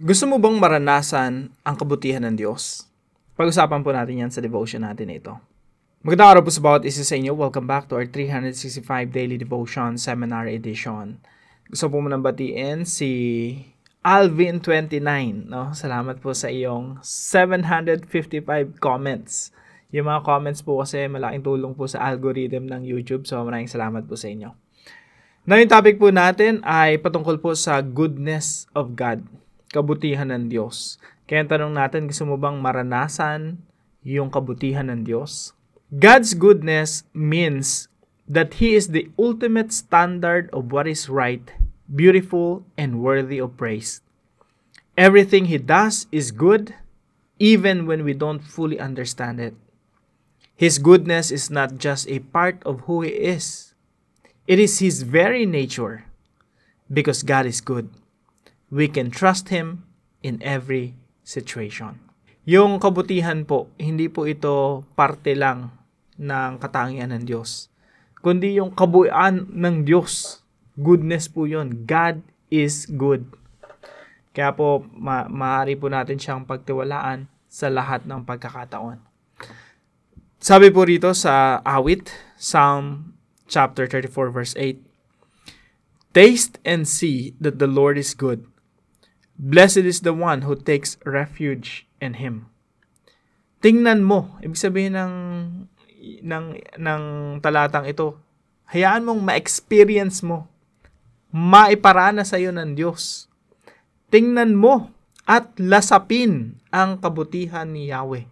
Gusto mo bang maranasan ang kabutihan ng Diyos? Pag-usapan po natin yan sa devotion natin na ito. Magandang araw po sa bawat isa sa inyo. Welcome back to our 365 Daily Devotion Seminar Edition. Gusto po munang batiin si Alvin29. No? Salamat po sa iyong 755 comments. Yung mga comments po kasi malaking tulong po sa algorithm ng YouTube. So maraming salamat po sa inyo. Now yung topic po natin ay patungkol po sa goodness of God. Kabutihan ng Diyos. Kaya tanong natin, gusto mo bang maranasan yung kabutihan ng Diyos? God's goodness means that He is the ultimate standard of what is right, beautiful, and worthy of praise. Everything He does is good, even when we don't fully understand it. His goodness is not just a part of who He is. It is His very nature. Because God is good, we can trust Him in every situation. Yung kabutihan po, hindi po ito parte lang ng katangian ng Diyos, kundi yung kabuuan ng Diyos. Goodness po yun. God is good. Kaya po, maaari po natin siyang pagtiwalaan sa lahat ng pagkakataon. Sabi po rito sa awit, Psalm chapter 34 verse 8, "Taste and see that the Lord is good. Blessed is the one who takes refuge in Him." Tingnan mo, ibig sabihin ng talatang ito, hayaan mong ma-experience mo, maiparana sa iyo ng Diyos. Tingnan mo at lasapin ang kabutihan ni Yahweh.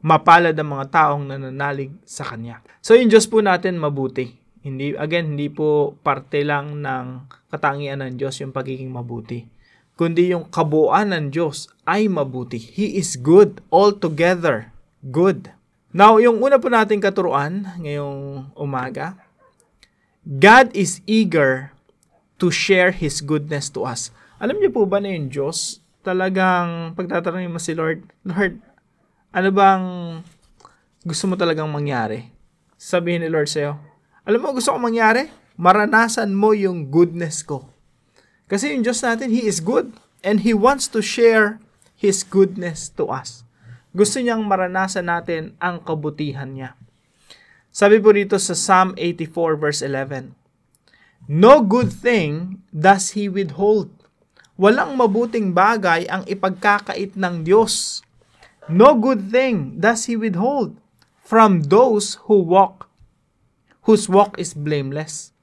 Mapalad ang mga taong nananalig sa Kanya. So yung Diyos po natin mabuti. Hindi po parte lang ng katangian ng Diyos yung pagiging mabuti, kundi yung kabuuan ng Diyos ay mabuti. He is good, altogether good. Now, yung una po nating katuruan ngayong umaga, God is eager to share His goodness to us. Alam niyo po ba na yung Diyos, talagang pagtatanungin mo si Lord, Lord, ano bang gusto mo talagang mangyari? Sabihin ni Lord sa'yo, alam mo, gusto ko mangyari? Maranasan mo yung goodness ko. Kasi yung Diyos natin, He is good. And He wants to share His goodness to us. Gusto niyang maranasan natin ang kabutihan niya. Sabi po dito sa Psalm 84 verse 11, "No good thing does He withhold." Walang mabuting bagay ang ipagkakait ng Diyos. No good thing does He withhold from those whose walk is blameless.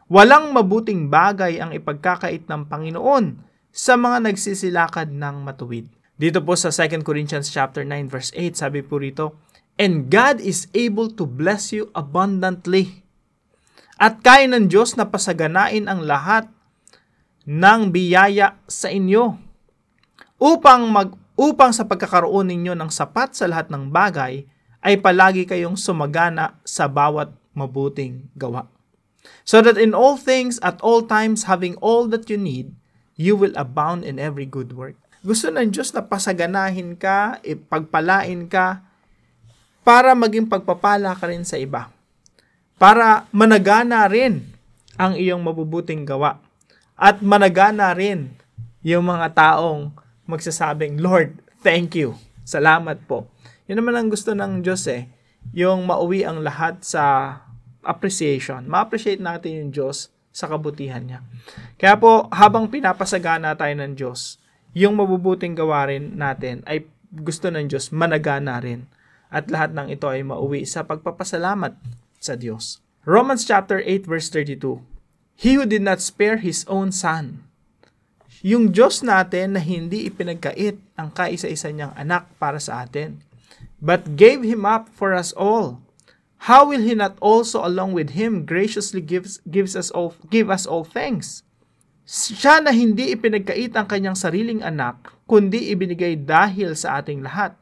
Walang mabuting bagay ang ipagkakait ng Panginoon sa mga nagsisilakad ng matuwid. Dito po sa 2 Corinthians chapter 9 verse 8, sabi po rito, "And God is able to bless you abundantly." At kaya ng Diyos na pasaganain ang lahat ng biyaya sa inyo upang sa pagkakaroon ninyo ng sapat sa lahat ng bagay ay palagi kayong sumagana sa bawat mabuting gawa. So that in all things, at all times, having all that you need, you will abound in every good work. Gusto ng Diyos na pasaganahin ka, ipagpalain ka, para maging pagpapala ka rin sa iba. Para managana rin ang iyong mabubuting gawa. At managana rin yung mga taong magsasabing, "Lord, thank you. Salamat po." Yun naman ang gusto ng Diyos yung mauwi ang lahat sa appreciation. Ma-appreciate natin yung Diyos sa kabutihan niya. Kaya po, habang pinapasagana tayo ng Diyos, yung mabubuting gawa rin natin ay gusto ng Diyos managana rin. At lahat ng ito ay mauwi sa pagpapasalamat sa Diyos. Romans chapter 8 verse 32. "He who did not spare His own Son." Yung Diyos natin na hindi ipinagkait ang kaisa-isa niyang anak para sa atin, but gave Him up for us all. How will He not also along with Him graciously give us all things? Siya na hindi ipinagkait ang kanyang sariling anak, kundi ibinigay dahil sa ating lahat.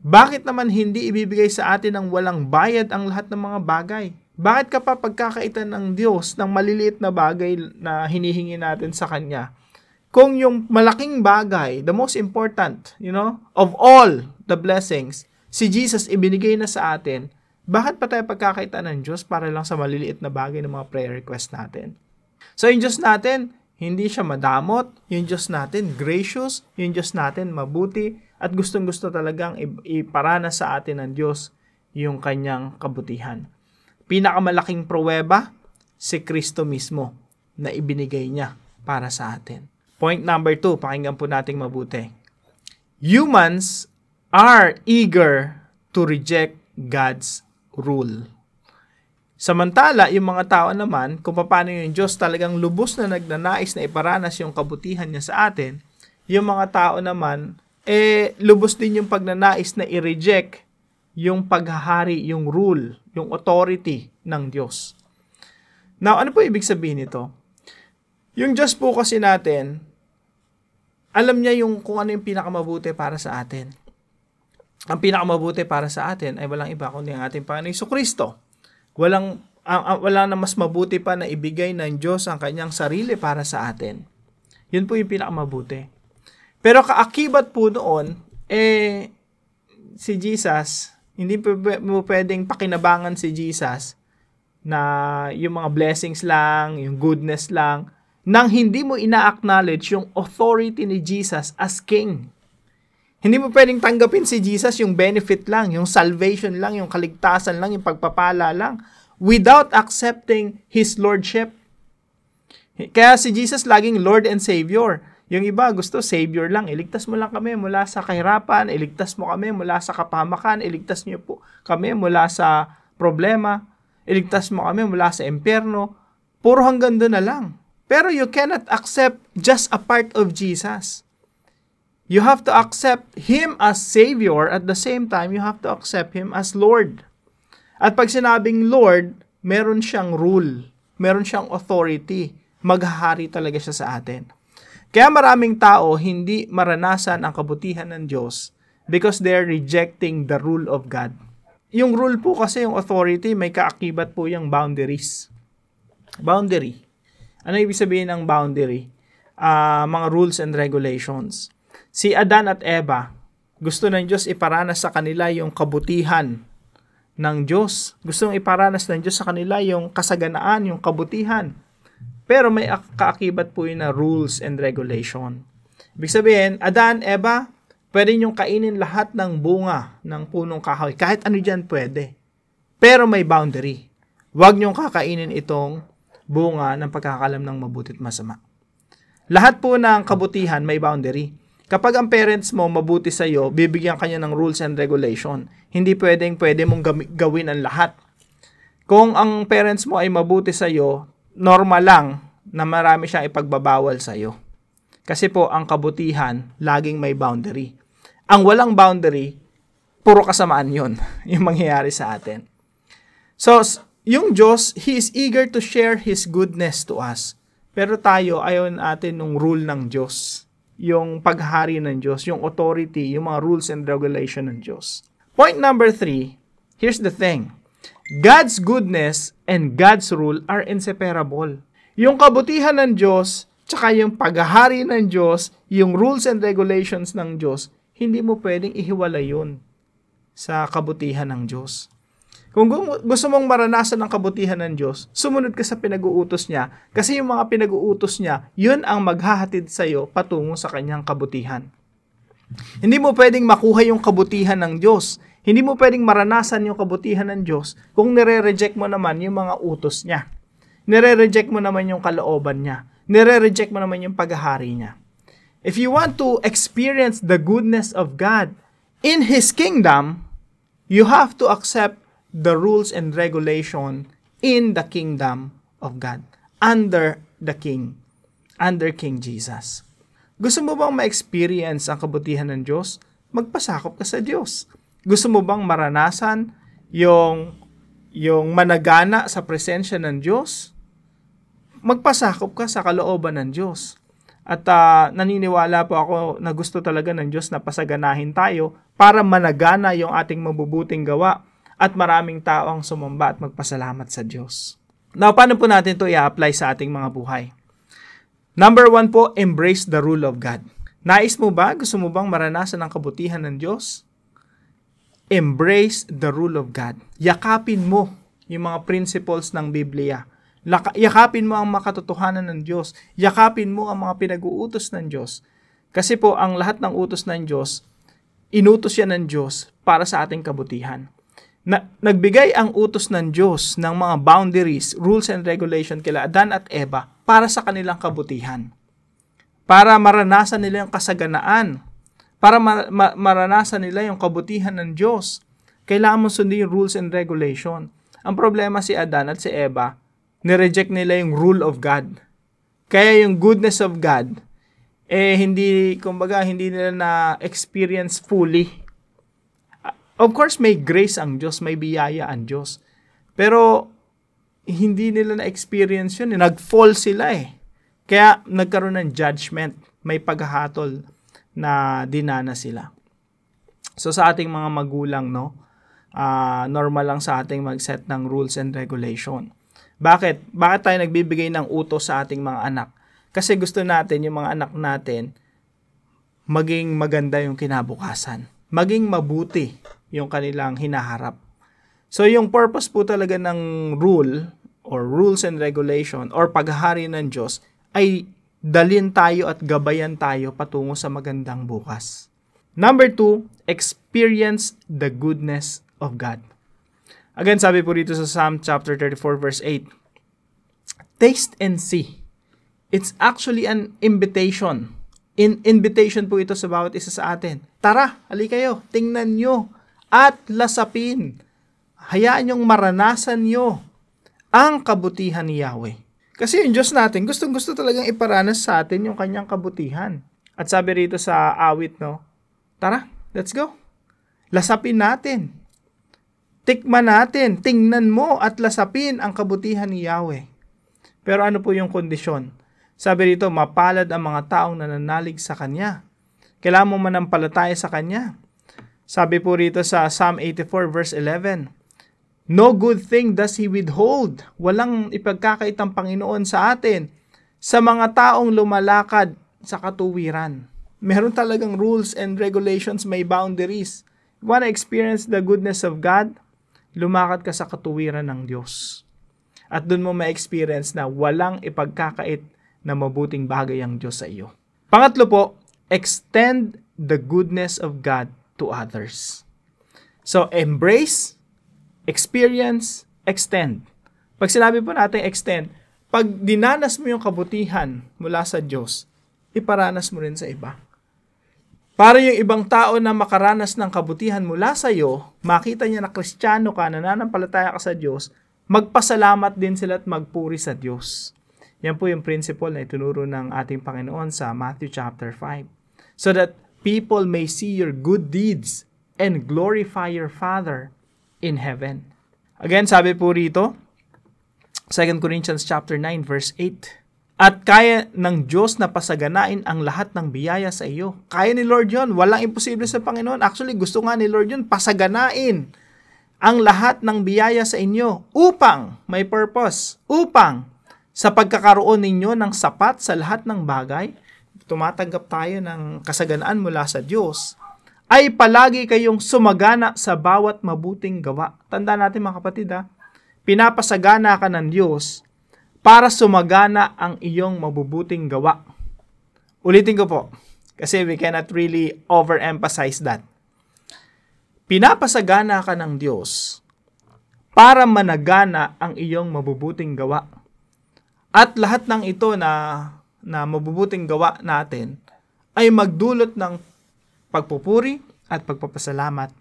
Bakit naman hindi ibibigay sa atin ng walang bayad ang lahat ng mga bagay? Bakit ka pa pagkakaitan ng Diyos ng maliliit na bagay na hinihingi natin sa Kanya? Kung yung malaking bagay, the most important, of all the blessings, si Jesus ibinigay na sa atin, bakit pa tayo pagkakaitan ng Diyos para lang sa maliliit na bagay ng mga prayer request natin? So, yung Diyos natin, Hindi siya madamot. Yung Diyos natin, gracious. Yung Diyos natin, mabuti. At gustong-gusto talagang iparanas sa atin ng Diyos yung kanyang kabutihan. Pinakamalaking pruweba, si Kristo mismo na ibinigay niya para sa atin. Point number 2, pakinggan po nating mabuti. Humans are eager to reject God's rule. Samantala, yung mga tao naman, kung paano yung Diyos talagang lubos na nagnanais na iparanas yung kabutihan niya sa atin, yung mga tao naman, lubos din yung pagnanais na i-reject yung paghahari, yung rule, yung authority ng Diyos. Now, ano po ibig sabihin nito? Yung Diyos po kasi natin, alam niya kung ano yung pinakamabuti para sa atin. Ang pinakamabuti para sa atin ay walang iba kundi ang ating Panginoon Jesucristo. Wala na mas mabuti pa na ibigay ng Diyos ang kanyang sarili para sa atin. Yun po yung pinakamabuti. Pero kaakibat po noon, si Jesus, hindi mo pwedeng pakinabangan si Jesus na yung mga blessings lang, yung goodness lang, nang hindi mo ina-acknowledge yung authority ni Jesus as King. Hindi mo pwedeng tanggapin si Jesus yung benefit lang, yung salvation lang, yung kaligtasan lang, yung pagpapala lang, without accepting His Lordship. Kaya si Jesus laging Lord and Savior. Yung iba gusto Savior lang, iligtas mo lang kami mula sa kahirapan, iligtas mo kami mula sa kapahamakan, iligtas niyo po kami mula sa problema, iligtas mo kami mula sa impyerno. Puro hanggang doon na lang. Pero you cannot accept just a part of Jesus. You have to accept Him as Savior, at the same time, you have to accept Him as Lord. At pag sinabing Lord, meron siyang rule, meron siyang authority, maghahari talaga siya sa atin. Kaya maraming tao hindi maranasan ang kabutihan ng Diyos because they're rejecting the rule of God. Yung rule po kasi, yung authority, may kaakibat po yung boundaries. Boundary. Ano ibig sabihin ng boundary? Mga rules and regulations. Si Adan at Eva, gusto ng Diyos iparanas sa kanila yung kabutihan ng Diyos. Gusto nang iparanas ng Diyos sa kanila yung kasaganaan, yung kabutihan. Pero may kaakibat po yun na rules and regulation. Ibig sabihin, Adan, Eva, pwede niyong kainin lahat ng bunga ng punong kahoy. Kahit ano dyan pwede. Pero may boundary. Huwag niyong kakainin itong bunga ng pagkakalam ng mabuti at masama. Lahat po ng kabutihan may boundary. Kapag ang parents mo mabuti sa iyo, bibigyan kanya ng rules and regulation. Hindi pwede mong gawin ang lahat. Kung ang parents mo ay mabuti sa iyo, normal lang na marami siyang ipagbabawal sa iyo. Kasi po ang kabutihan laging may boundary. Ang walang boundary, puro kasamaan 'yon, yung mangyayari sa atin. So, yung Diyos, He is eager to share His goodness to us. Pero tayo, ayaw natin ng rule ng Diyos. Yung paghari ng Diyos, yung authority, yung mga rules and regulation ng Diyos. Point number 3, here's the thing. God's goodness and God's rule are inseparable. Yung kabutihan ng Diyos, tsaka yung paghahari ng Diyos, yung rules and regulations ng Diyos, hindi mo pwedeng ihiwalay yun sa kabutihan ng Diyos. Kung gusto mong maranasan ang kabutihan ng Diyos, sumunod ka sa pinag-uutos niya. Kasi yung mga pinag-uutos niya, yun ang maghahatid sa iyo patungo sa kanyang kabutihan. Hindi mo pwedeng makuha yung kabutihan ng Diyos. Hindi mo pwedeng maranasan yung kabutihan ng Diyos kung nire-reject mo naman yung mga utos niya. Nire-reject mo naman yung kalooban niya. Nire-reject mo naman yung paghahari niya. If you want to experience the goodness of God in His kingdom, you have to accept the rules and regulation in the kingdom of God, under the King, under King Jesus. Gusto mo bang ma-experience ang kabutihan ng Diyos? Magpasakop ka sa Diyos. Gusto mo bang maranasan yung managana sa presensya ng Diyos? Magpasakop ka sa kalooban ng Diyos. At naniniwala po ako na gusto talaga ng Diyos na pasaganahin tayo para managana yung ating mabubuting gawa at maraming tao ang sumamba at magpasalamat sa Diyos. Now, paano po natin ito i-apply sa ating mga buhay? Number 1 po, embrace the rule of God. Nais mo ba? Gusto mo bang maranasan ang kabutihan ng Diyos? Embrace the rule of God. Yakapin mo yung mga principles ng Biblia Yakapin mo ang makatotohanan ng Diyos. Yakapin mo ang mga pinag-uutos ng Diyos. Kasi po, ang lahat ng utos ng Diyos, inutos yan ng Diyos para sa ating kabutihan. Nagbigay ang utos ng Diyos ng mga boundaries, rules and regulation kila Adan at Eva para sa kanilang kabutihan. Para maranasan nila yung kasaganaan. Para maranasan nila yung kabutihan ng Diyos. Kailangan mo sundin yung rules and regulation. Ang problema si Adan at si Eva, nireject nila yung rule of God. Kaya yung goodness of God, hindi nila na-experience fully. Of course, may grace ang Diyos, may biyaya ang Diyos. Pero, hindi nila na-experience yun. Nag-fall sila Kaya, nagkaroon ng judgment. May paghahatol na dinana sila. So, sa ating mga magulang, normal lang sa ating mag-set ng rules and regulation. Bakit? Bakit tayo nagbibigay ng utos sa ating mga anak? Kasi gusto natin, yung mga anak natin, maging maganda yung kinabukasan. Maging mabuti yung kanilang hinaharap. So, yung purpose po talaga ng rule, or rules and regulation, or paghahari ng Diyos, ay dalin tayo at gabayan tayo patungo sa magandang bukas. Number 2, experience the goodness of God. Again, sabi po dito sa Psalm chapter 34 verse 8, taste and see. It's actually an invitation. Invitation po ito sa bawat isa sa atin. Tara, halika kayo, tingnan nyo at lasapin. Hayaan nyong maranasan nyo ang kabutihan ni Yahweh. Kasi yung Diyos natin, gustong-gusto talagang iparanas sa atin yung kanyang kabutihan. At sabi rito sa awit, tara, let's go. Lasapin natin. Tikman natin, tingnan mo at lasapin ang kabutihan ni Yahweh. Pero ano po yung kondisyon? Sabi rito, mapalad ang mga taong nananalig sa Kanya. Kailangan mo manampalataya sa Kanya. Sabi po rito sa Psalm 84 verse 11, no good thing does He withhold. Walang ipagkakait ang Panginoon sa atin sa mga taong lumalakad sa katuwiran. Meron talagang rules and regulations, may boundaries. You want to experience the goodness of God? Lumakad ka sa katuwiran ng Diyos. At doon mo ma-experience na walang ipagkakait na mabuting bagay ang Diyos sa iyo. Pangatlo po, extend the goodness of God to others. So, embrace, experience, extend. Pag sinabi po natin extend, pag dinanas mo yung kabutihan mula sa Diyos, iparanas mo rin sa iba. Para yung ibang tao na makaranas ng kabutihan mula sa iyo, makita niya na Kristiyano ka, nananampalataya ka sa Diyos, magpasalamat din sila at magpuri sa Diyos. Yan po yung principle na itinuro ng ating Panginoon sa Matthew chapter 5. So that people may see your good deeds and glorify your Father in heaven. Again, sabi po rito, 2 Corinthians chapter 9 verse 8, at kaya ng Diyos na pasaganain ang lahat ng biyaya sa iyo. Kaya ni Lord yun. Walang imposible sa Panginoon. Actually, gusto nga ni Lord yun, pasaganain ang lahat ng biyaya sa inyo upang, may purpose, upang sa pagkakaroon ninyo ng sapat sa lahat ng bagay, tumatanggap tayo ng kasaganaan mula sa Diyos, ay palagi kayong sumagana sa bawat mabuting gawa. Tandaan natin mga kapatid, pinapasagana ka ng Diyos para sumagana ang iyong mabubuting gawa. Ulitin ko po, kasi we cannot really overemphasize that. Pinapasagana ka ng Diyos para managana ang iyong mabubuting gawa. At lahat ng ito na mabubuting gawa natin ay magdulot ng pagpupuri at pagpapasalamat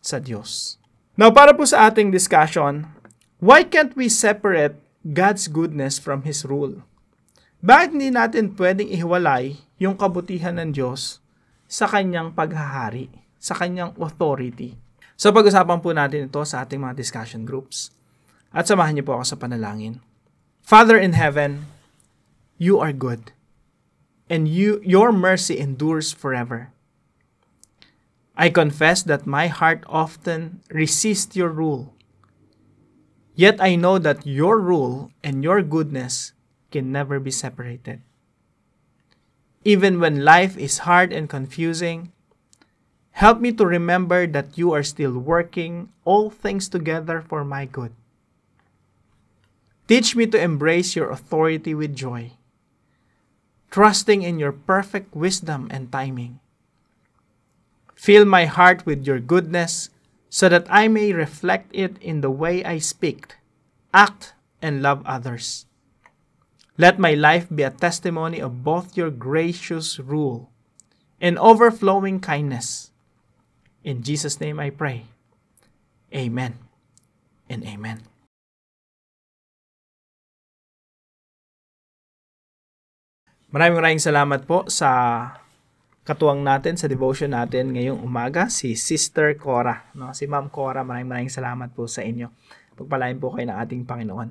sa Diyos. Now, para po sa ating discussion, why can't we separate God's goodness from His rule? Bakit hindi natin pwedeng ihiwalay yung kabutihan ng Diyos sa Kanyang paghahari, sa Kanyang authority? So, pag-usapan po natin ito sa ating mga discussion groups. At samahan niyo po ako sa panalangin. Father in heaven, you are good, and your mercy endures forever. I confess that my heart often resists your rule. Yet I know that your rule and your goodness can never be separated. Even when life is hard and confusing, help me to remember that you are still working all things together for my good. Teach me to embrace your authority with joy, trusting in your perfect wisdom and timing. Fill my heart with your goodness so that I may reflect it in the way I speak, act, and love others. Let my life be a testimony of both your gracious rule and overflowing kindness. In Jesus' name I pray. Amen and amen. Maraming salamat po sa katuwang natin, sa devotion natin ngayong umaga, si Sister Cora. No? Si Ma'am Cora, maraming salamat po sa inyo. Pagpalain po kayo ng ating Panginoon.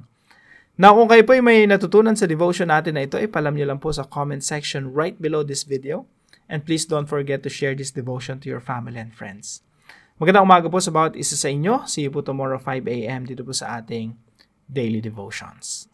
Now, kung kayo po ay may natutunan sa devotion natin na ito, ipalam nyo lang po sa comment section right below this video. And please don't forget to share this devotion to your family and friends. Magandang umaga po sa bawat isa sa inyo. See you po tomorrow 5 a.m. dito po sa ating Daily Devotions.